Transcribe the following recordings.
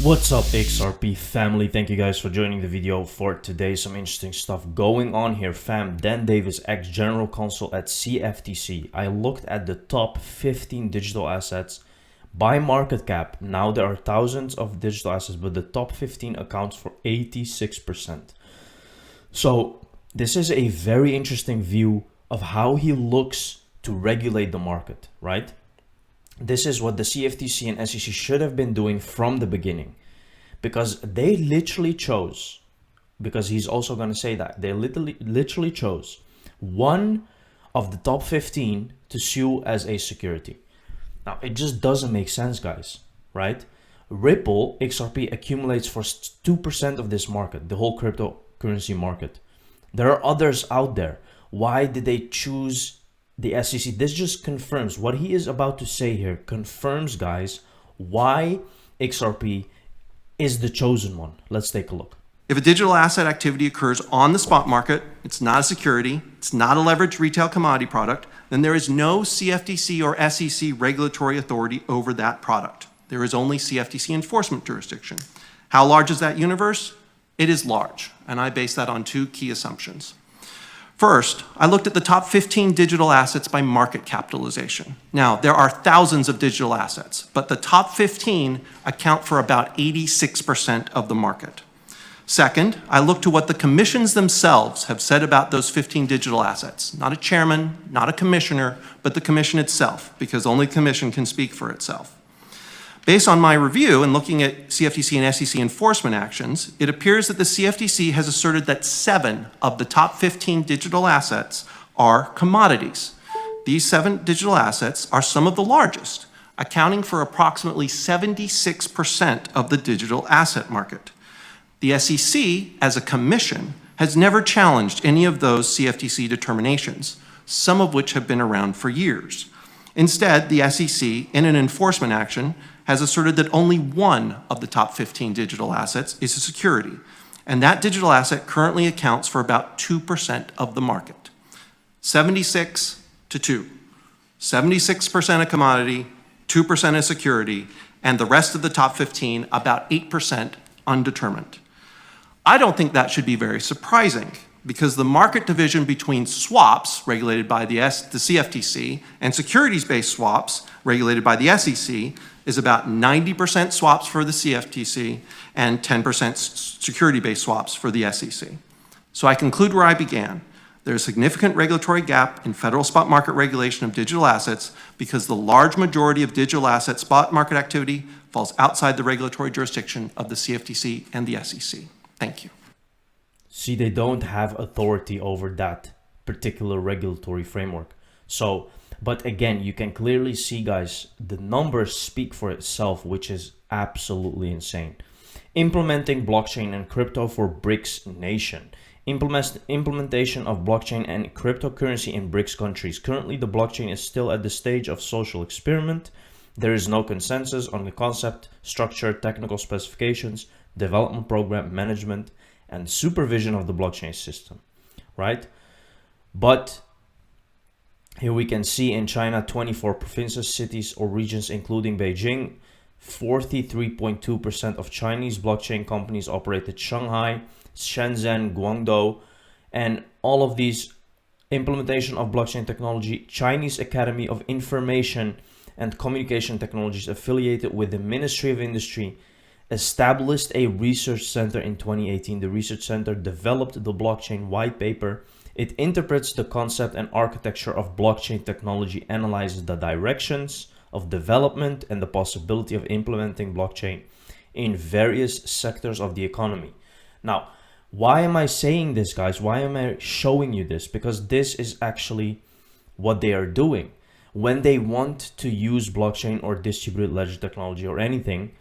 What's up, XRP family? Thank you guys for joining the video for today. Some interesting stuff going on here, fam. Dan Davis, ex-general counsel at Cbdc. I looked at the top 15 digital assets by market cap. Now there are thousands of digital assets, but the top 15 accounts for 86%. So this is a very interesting view of how he looks to regulate the market, right? This is what the CFTC and SEC should have been doing from the beginning, because they literally chose, because he's also going to say that, they literally chose one of the top 15 to sue as a security. Now, it just doesn't make sense, guys, right? Ripple, XRP, accumulates for 2% of this market, the whole cryptocurrency market. There are others out there. Why did they choose the SEC? This just confirms what he is about to say here, confirms, guys, why XRP is the chosen one. Let's take a look. If a digital asset activity occurs on the spot market, it's not a security, it's not a leveraged retail commodity product, then there is no CFTC or SEC regulatory authority over that product. There is only CFTC enforcement jurisdiction. How large is that universe? It is large, and I base that on two key assumptions. First, I looked at the top 15 digital assets by market capitalization. Now, there are thousands of digital assets, but the top 15 account for about 86% of the market. Second, I looked to what the commissions themselves have said about those 15 digital assets. Not a chairman, not a commissioner, but the commission itself, because only the commission can speak for itself. Based on my review and looking at CFTC and SEC enforcement actions, it appears that the CFTC has asserted that 7 of the top 15 digital assets are commodities. These 7 digital assets are some of the largest, accounting for approximately 76% of the digital asset market. The SEC, as a commission, has never challenged any of those CFTC determinations, some of which have been around for years. Instead, the SEC, in an enforcement action, has asserted that only 1 of the top 15 digital assets is a security, and that digital asset currently accounts for about 2% of the market. 76 to 2. 76% a commodity, 2% a security, and the rest of the top 15, about 8% undetermined. I don't think that should be very surprising, because the market division between swaps, regulated by the CFTC, and securities-based swaps, regulated by the SEC, is about 90% swaps for the CFTC and 10% security-based swaps for the SEC. So I conclude where I began. There's a significant regulatory gap in federal spot market regulation of digital assets because the large majority of digital asset spot market activity falls outside the regulatory jurisdiction of the CFTC and the SEC. Thank you. See, they don't have authority over that particular regulatory framework. So, but again, you can clearly see, guys, the numbers speak for itself, which is absolutely insane. Implementing blockchain and crypto for BRICS nation. Implementation of blockchain and cryptocurrency in BRICS countries. Currently, the blockchain is still at the stage of social experiment. There is no consensus on the concept, structure, technical specifications, development program, management, and supervision of the blockchain system, right? But here we can see in China, 24 provinces, cities, or regions, including Beijing. 43.2% of Chinese blockchain companies operate in Shanghai, Shenzhen, Guangdong, and all of these implementation of blockchain technology. Chinese Academy of Information and Communication Technologies, affiliated with the Ministry of Industry, established a research center in 2018. The research center developed the blockchain white paper. It interprets the concept and architecture of blockchain technology, analyzes the directions of development and the possibility of implementing blockchain in various sectors of the economy. Now, why am I saying this, guys? Why am I showing you this? Because this is actually what they are doing. When they want to use blockchain or distributed ledger technology or anything,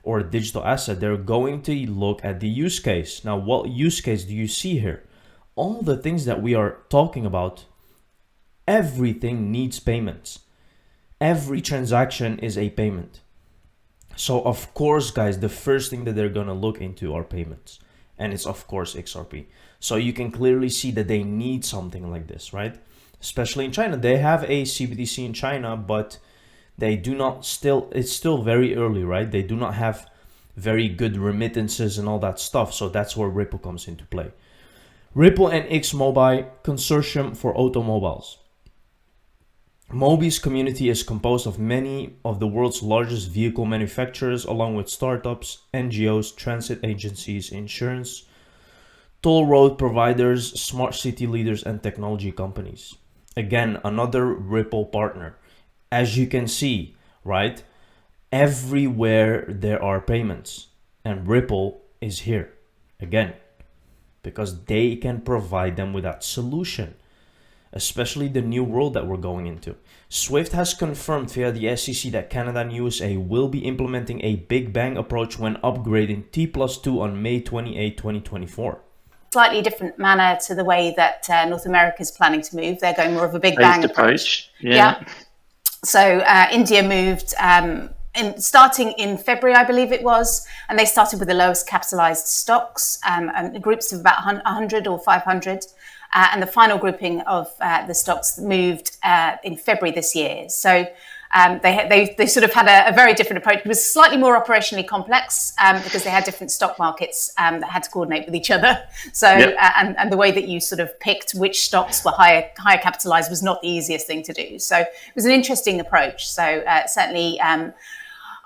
or a digital asset, they're going to look at the use case. Now, what use case do you see here? All the things that we are talking about, everything needs payments. Every transaction is a payment. So of course, guys, the first thing that they're gonna look into are payments. And it's of course XRP. So you can clearly see that they need something like this, right? Especially in China. They have a Cbdc in China, but they do not it's still very early, right? They do not have very good remittances and all that stuff. So that's where Ripple comes into play. Ripple and XMobile Consortium for Automobiles. Mobi's community is composed of many of the world's largest vehicle manufacturers, along with startups, NGOs, transit agencies, insurance, toll road providers, smart city leaders, and technology companies. Again, another Ripple partner. As you can see, right? Everywhere there are payments, and Ripple is here. Again, because they can provide them with that solution, especially the new world that we're going into. SWIFT has confirmed via the SEC that Canada and USA will be implementing a Big Bang approach when upgrading T+2 on May 28, 2024. Slightly different manner to the way that North America is planning to move. They're going more of a Big Bang approach. Yeah. So India moved starting in February, I believe it was, and they started with the lowest capitalized stocks, and groups of about 100 or 500. And the final grouping of the stocks moved in February this year. So they sort of had a very different approach. It was slightly more operationally complex because they had different stock markets that had to coordinate with each other. So and the way that you sort of picked which stocks were higher capitalized was not the easiest thing to do. So it was an interesting approach. So certainly.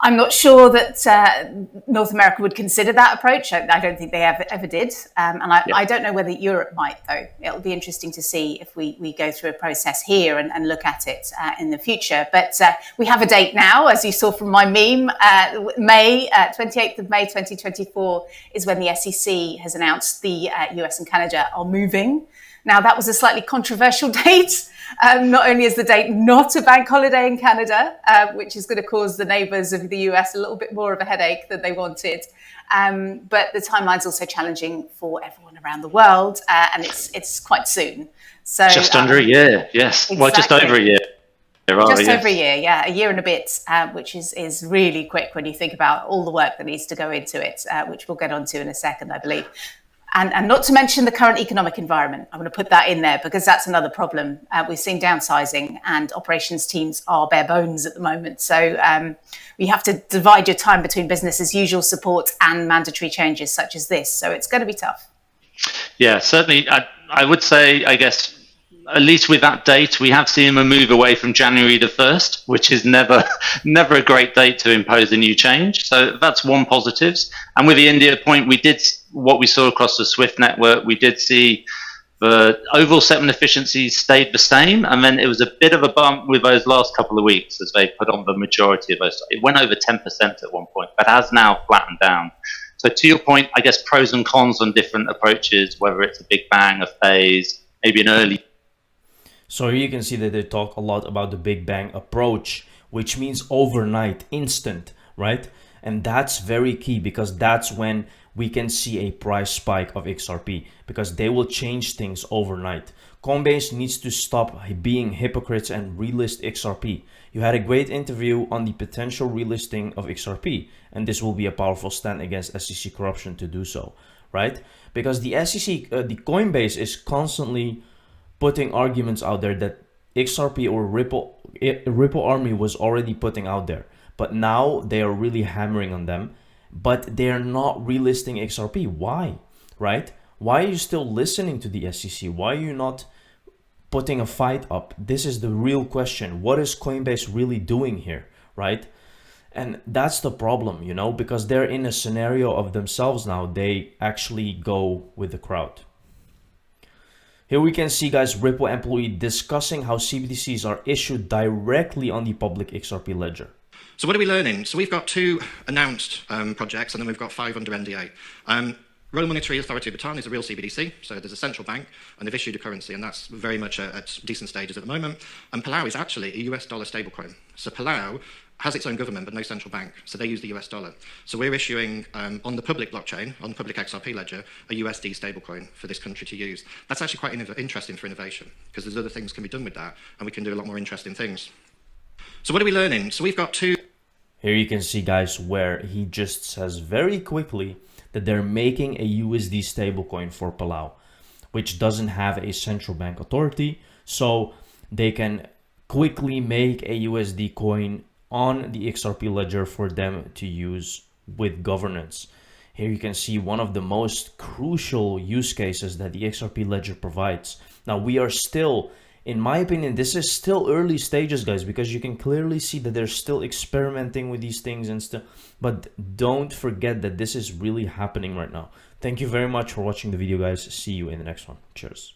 I'm not sure that North America would consider that approach. I don't think they ever did. I don't know whether Europe might, though. It'll be interesting to see if we go through a process here and look at it in the future. But we have a date now, as you saw from my meme. 28th of May 2024 is when the SEC has announced the US and Canada are moving. Now, that was a slightly controversial date. Not only is the date not a bank holiday in Canada, which is going to cause the neighbours of the US a little bit more of a headache than they wanted, but the timeline's also challenging for everyone around the world, and it's quite soon. So just under a year, yes. Exactly. Well, just over a year. Over a year, yeah, a year and a bit, which is really quick when you think about all the work that needs to go into it, which we'll get onto in a second, I believe. And not to mention the current economic environment. I'm going to put that in there because that's another problem. We've seen downsizing and operations teams are bare bones at the moment. So you have to divide your time between business as usual support and mandatory changes such as this. So it's going to be tough. Yeah, certainly. I would say, I guess, at least with that date, we have seen a move away from January the 1st, which is never a great date to impose a new change. So that's one positives. And with the India point, we did what we saw across the SWIFT network. We did see the overall settlement efficiencies stayed the same. And then it was a bit of a bump with those last couple of weeks as they put on the majority of those. It went over 10% at one point, but has now flattened down. So to your point, I guess pros and cons on different approaches, whether it's a big bang, a phase, maybe an early. So here you can see that they talk a lot about the Big Bang approach, which means overnight, instant, right? And that's very key because that's when we can see a price spike of XRP because they will change things overnight. Coinbase needs to stop being hypocrites and relist XRP. You had a great interview on the potential relisting of XRP, and this will be a powerful stand against SEC corruption to do so, right? Because the SEC, the Coinbase is constantly putting arguments out there that XRP or Ripple Army was already putting out there, but now they are really hammering on them, but they're not relisting XRP. Why, right? Why are you still listening to the SEC? Why are you not putting a fight up? This is the real question. What is Coinbase really doing here, right? And that's the problem, you know, because they're in a scenario of themselves now. They actually go with the crowd. Here we can see, guys, Ripple employee discussing how CBDCs are issued directly on the public XRP ledger. So what are we learning? So we've got 2 announced projects, and then we've got 5 under NDA. Royal Monetary Authority of Bhutan is a real CBDC, so there's a central bank, and they've issued a currency, and that's very much at decent stages at the moment. And Palau is actually a US dollar stablecoin. So Palau has its own government, but no central bank, so they use the US dollar. So we're issuing, on the public blockchain, on the public XRP ledger, a USD stablecoin for this country to use. That's actually quite interesting for innovation, because there's other things can be done with that, and we can do a lot more interesting things. So what are we learning? So we've got 2... Here you can see, guys, where he just says very quickly that they're making a USD stablecoin for Palau, which doesn't have a central bank authority, so they can quickly make a USD coin on the XRP ledger for them to use with governance. Here you can see one of the most crucial use cases that the XRP ledger provides. Now we are still, in my opinion, this is still early stages, guys, because you can clearly see that they're still experimenting with these things and stuff. But don't forget that this is really happening right now. Thank you very much for watching the video, guys. See you in the next one. Cheers.